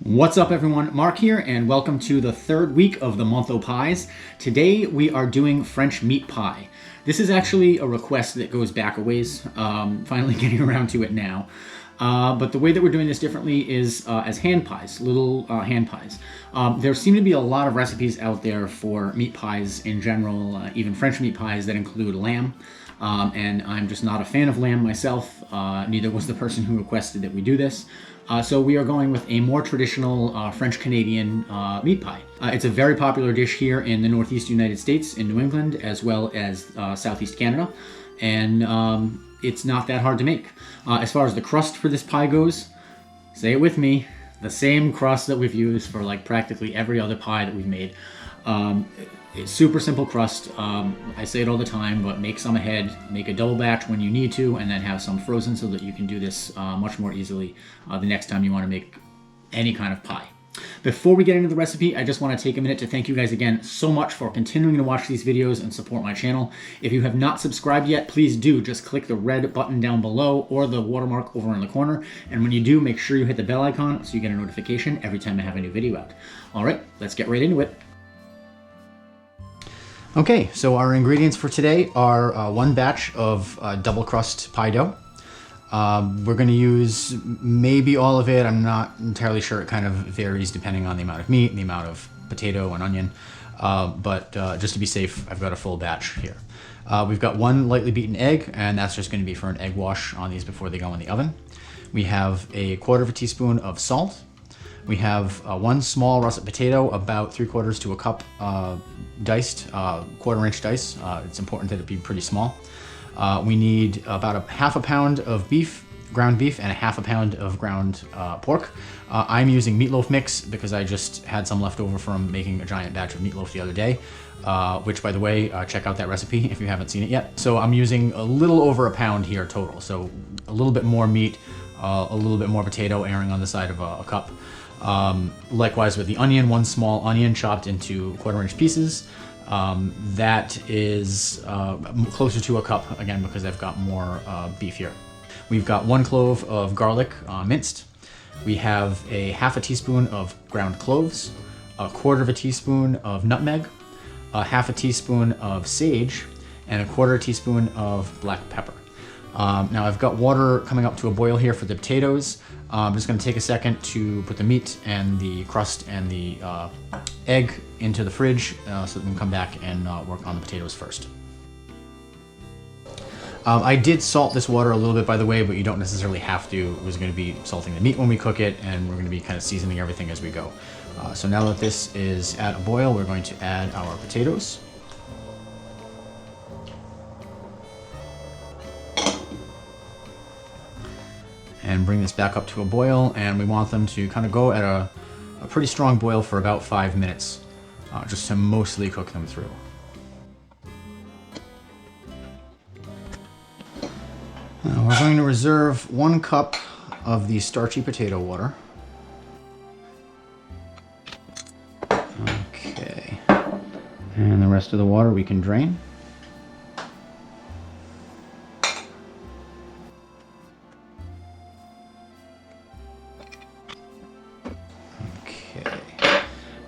What's up everyone, Mark here, and welcome to the third week of the month o' pies. Today we are doing French meat pie. This is actually a request that goes back a ways, finally getting around to it now. But the way that we're doing this differently is as hand pies, little hand pies. There seem to be a lot of recipes out there for meat pies in general, even French meat pies that include lamb. And I'm just not a fan of lamb myself, neither was the person who requested that we do this. So we are going with a more traditional French-Canadian meat pie. It's a very popular dish here in the Northeast United States, in New England, as well as Southeast Canada. And it's not that hard to make. As far as the crust for this pie goes, say it with me, the same crust that we've used for like practically every other pie that we've made. It's super simple crust. I say it all the time, but make some ahead, make a double batch when you need to, and then have some frozen so that you can do this much more easily the next time you want to make any kind of pie. Before we get into the recipe, I just want to take a minute to thank you guys again so much for continuing to watch these videos and support my channel. If you have not subscribed yet, please do. Just click the red button down below or the watermark over in the corner. And when you do, make sure you hit the bell icon so you get a notification every time I have a new video out. All right, let's get right into it. Okay, so our ingredients for today are one batch of double crust pie dough. We're going to use maybe all of it. I'm not entirely sure. It kind of varies depending on the amount of meat and the amount of potato and onion. But just to be safe, I've got a full batch here. We've got one lightly beaten egg, and that's just going to be for an egg wash on these before they go in the oven. We have a 1/4 teaspoon of salt. We have one small russet potato, about 3/4 to a cup diced, 1/4-inch dice. It's important that it be pretty small. We need about a 1/2 pound of beef, ground beef, and a 1/2 pound of ground pork. I'm using meatloaf mix because I just had some left over from making a giant batch of meatloaf the other day, which, by the way, check out that recipe if you haven't seen it yet. So I'm using a little over a pound here total, so a little bit more meat, a little bit more potato, erring on the side of a cup. Likewise with the onion, one small onion chopped into 1/4-inch pieces. That is closer to a cup, again, because I've got more beef here. We've got 1 clove of garlic minced. We have a 1/2 teaspoon of ground cloves, a 1/4 teaspoon of nutmeg, a 1/2 teaspoon of sage, and a 1/4 teaspoon of black pepper. Now I've got water coming up to a boil here for the potatoes. I'm just going to take a second to put the meat and the crust and the egg into the fridge so that we can come back and work on the potatoes first. I did salt this water a little bit, by the way, but you don't necessarily have to. We're going to be salting the meat when we cook it, and we're going to be kind of seasoning everything as we go. So now that this is at a boil, we're going to add our potatoes. And bring this back up to a boil, and we want them to kind of go at a pretty strong boil for about 5 minutes, just to mostly cook them through. Now we're going to reserve 1 cup of the starchy potato water. Okay, and the rest of the water we can drain.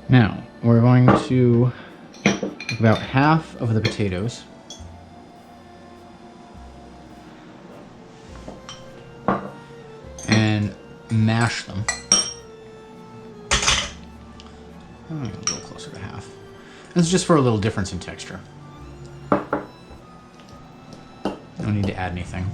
Now, we're going to take about 1/2 of the potatoes and mash them. I'm going to go closer to 1/2. This is just for a little difference in texture. No need to add anything.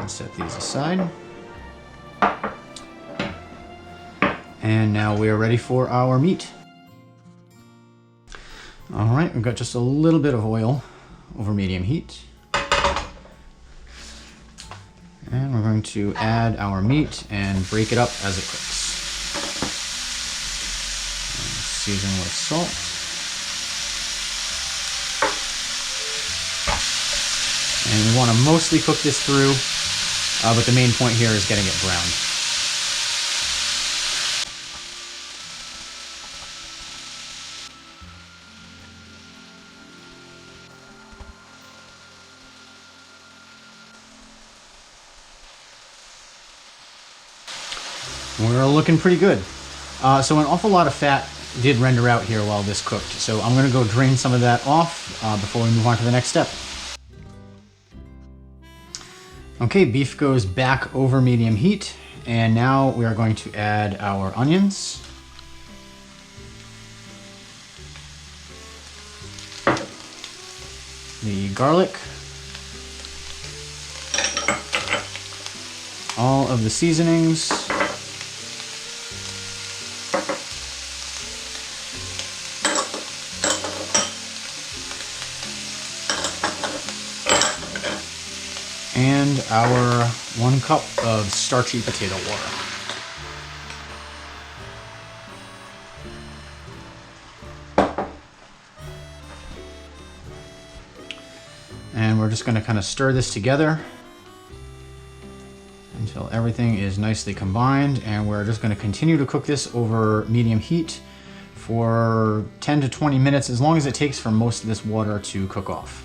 Set these aside. And now we are ready for our meat. All right, we've got just a little bit of oil over medium heat. And we're going to add our meat and break it up as it cooks. And season with salt. And we want to mostly cook this through. But the main point here is getting it browned. We're looking pretty good. So an awful lot of fat did render out here while this cooked. So I'm gonna go drain some of that off before we move on to the next step. Okay, beef goes back over medium heat, and now we are going to add our onions. The garlic. All of the seasonings. And our 1 cup of starchy potato water. And we're just going to kind of stir this together until everything is nicely combined, and we're just going to continue to cook this over medium heat for 10 to 20 minutes, as long as it takes for most of this water to cook off.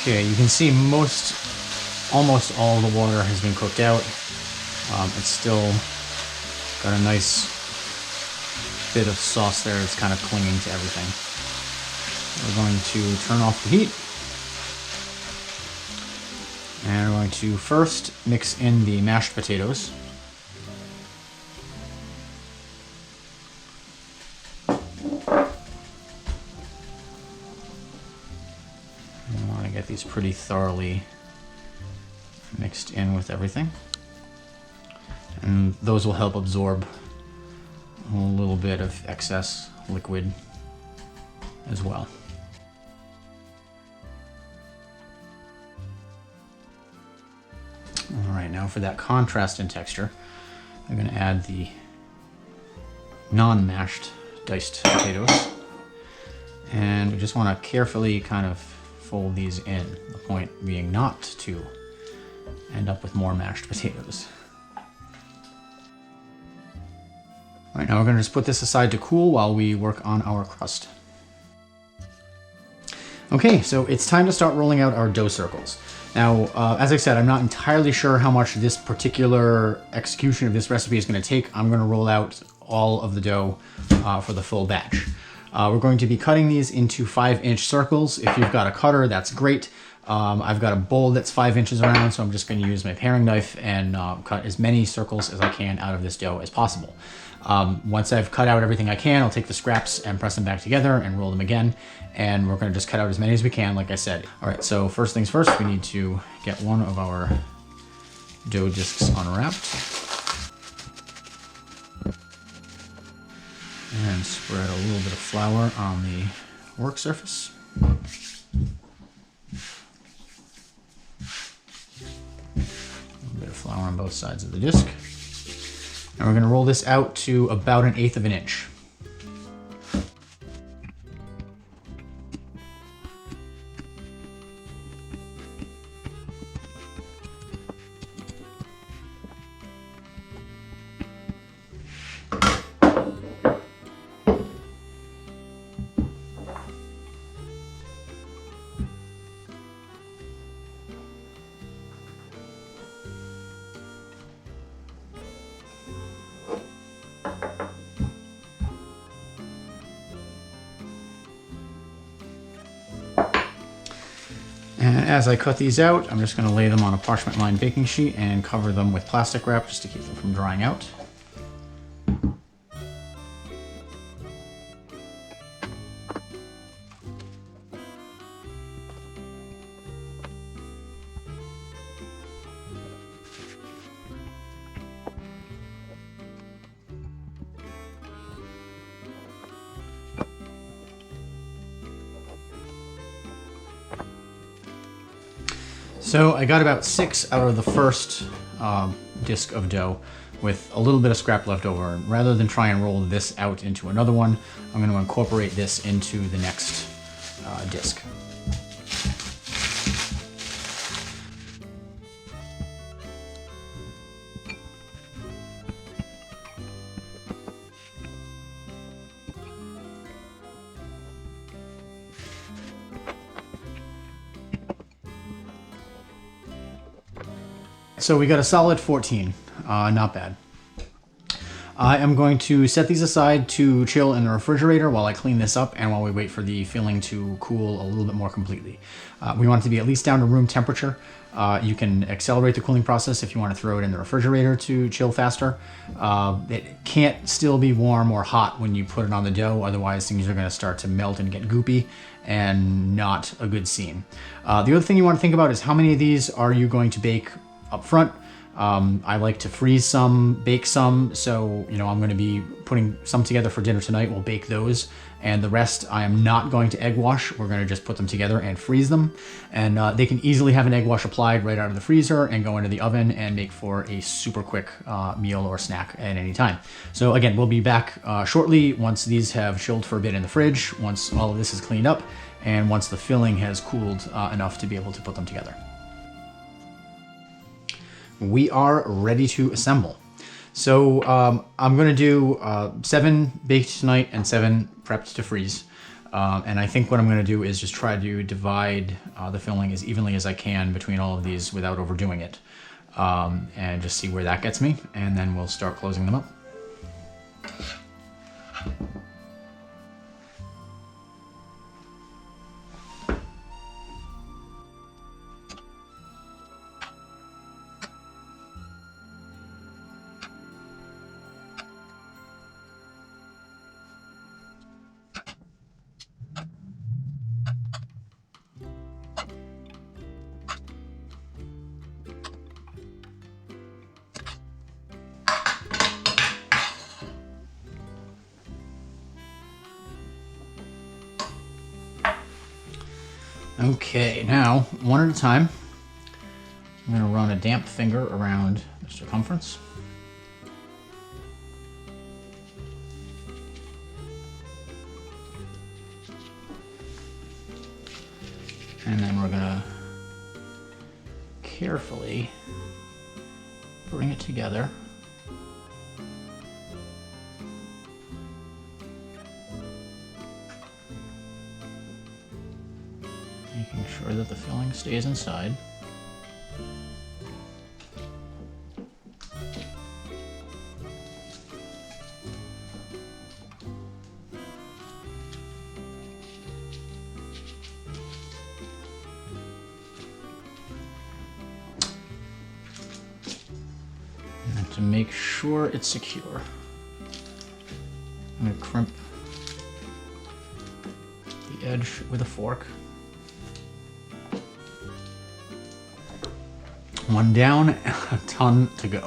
Okay, you can see almost all the water has been cooked out. It's still got a nice bit of sauce there. It's kind of clinging to everything. We're going to turn off the heat. And we're going to first mix in the mashed potatoes. Get these pretty thoroughly mixed in with everything, and those will help absorb a little bit of excess liquid as well. All right, now for that contrast in texture, I'm going to add the non-mashed diced potatoes, and we just want to carefully kind of fold these in, the point being not to end up with more mashed potatoes. All right, now we're going to just put this aside to cool while we work on our crust. Okay, so it's time to start rolling out our dough circles. Now, as I said, I'm not entirely sure how much this particular execution of this recipe is going to take. I'm going to roll out all of the dough for the full batch. We're going to be cutting these into 5-inch circles. If you've got a cutter, that's great. I've got a bowl that's 5 inches around, so I'm just going to use my paring knife and cut as many circles as I can out of this dough as possible. Once I've cut out everything I can, I'll take the scraps and press them back together and roll them again. And we're going to just cut out as many as we can, like I said. All right, so first things first, we need to get one of our dough discs unwrapped. And spread a little bit of flour on the work surface. A little bit of flour on both sides of the disc. And we're going to roll this out to about 1/8 of an inch. And as I cut these out, I'm just going to lay them on a parchment-lined baking sheet and cover them with plastic wrap just to keep them from drying out. So I got about 6 out of the first disc of dough with a little bit of scrap left over. And rather than try and roll this out into another one, I'm going to incorporate this into the next disc. So we got a solid 14, not bad. I am going to set these aside to chill in the refrigerator while I clean this up and while we wait for the filling to cool a little bit more completely. We want it to be at least down to room temperature. You can accelerate the cooling process if you want to throw it in the refrigerator to chill faster. It can't still be warm or hot when you put it on the dough, otherwise things are going to start to melt and get goopy and not a good scene. The other thing you want to think about is how many of these are you going to bake up front. I like to freeze some, bake some, so I'm going to be putting some together for dinner tonight. We'll bake those, and the rest I am not going to egg wash. We're going to just put them together and freeze them, and they can easily have an egg wash applied right out of the freezer and go into the oven and make for a super quick meal or snack at any time. So again, we'll be back shortly once these have chilled for a bit in the fridge, once all of this is cleaned up, and once the filling has cooled enough to be able to put them together. We are ready to assemble. So I'm going to do 7 baked tonight and 7 prepped to freeze. And I think what I'm going to do is just try to divide the filling as evenly as I can between all of these without overdoing it. And just see where that gets me. And then we'll start closing them up. Okay, now, one at a time, I'm going to run a damp finger around the circumference. And then we're going to carefully bring it together. Making sure that the filling stays inside. And to make sure it's secure, I'm going to crimp the edge with a fork. One down, a ton to go.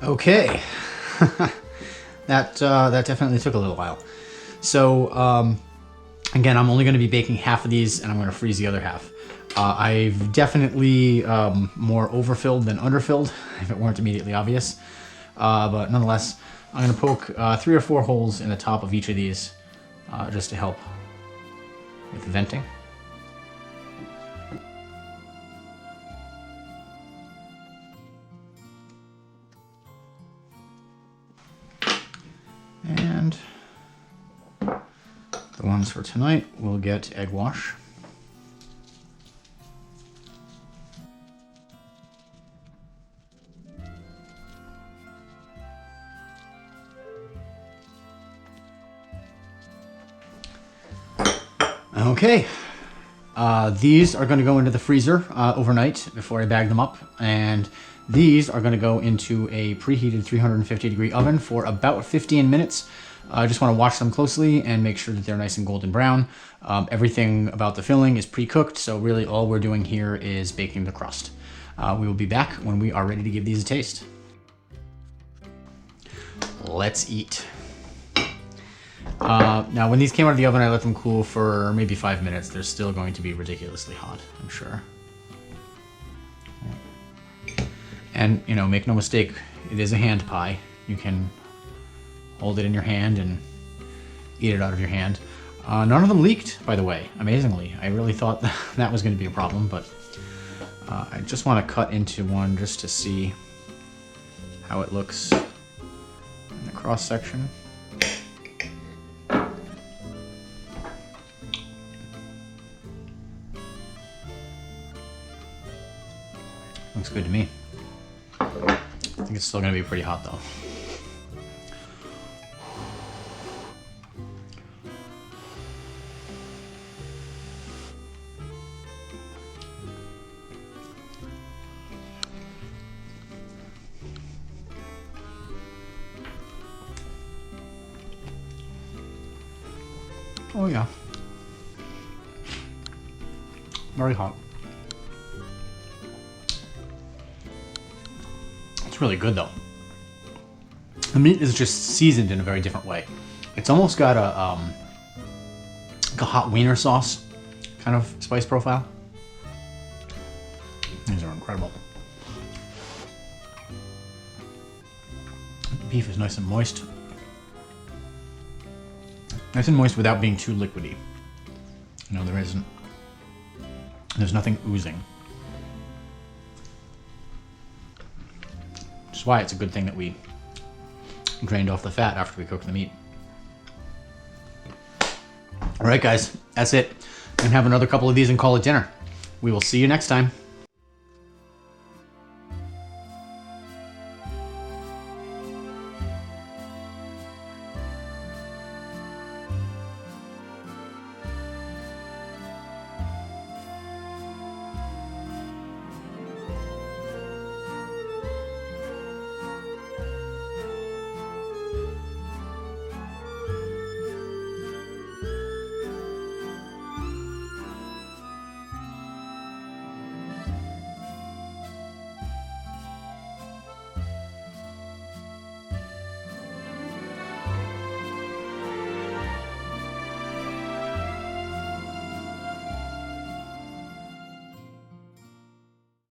Okay, that definitely took a little while. So again, I'm only going to be baking half of these, and I'm going to freeze the other half. I've definitely more overfilled than underfilled, if it weren't immediately obvious. But nonetheless, I'm going to poke 3 or 4 holes in the top of each of these just to help with venting. And the ones for tonight will get egg wash. Okay, These are going to go into the freezer overnight before I bag them up, and these are going to go into a preheated 350-degree oven for about 15 minutes. I just want to watch them closely and make sure that they're nice and golden brown. Everything about the filling is pre-cooked, so really all we're doing here is baking the crust. We will be back when we are ready to give these a taste. Let's eat. Now, when these came out of the oven, I let them cool for maybe 5 minutes. They're still going to be ridiculously hot, I'm sure. And, you know, make no mistake, it is a hand pie. You can hold it in your hand and eat it out of your hand. None of them leaked, by the way, amazingly. I really thought that was going to be a problem, but I just want to cut into one just to see how it looks in the cross section. Looks good to me. I think it's still going to be pretty hot though. Oh yeah. Very hot. It's really good though. The meat is just seasoned in a very different way. It's almost got like a hot wiener sauce kind of spice profile. These are incredible. The beef is nice and moist. Nice and moist without being too liquidy. You know, there's nothing oozing. Which is why it's a good thing that we drained off the fat after we cooked the meat. All right, guys, that's it. I'm gonna have another couple of these and call it dinner. We will see you next time.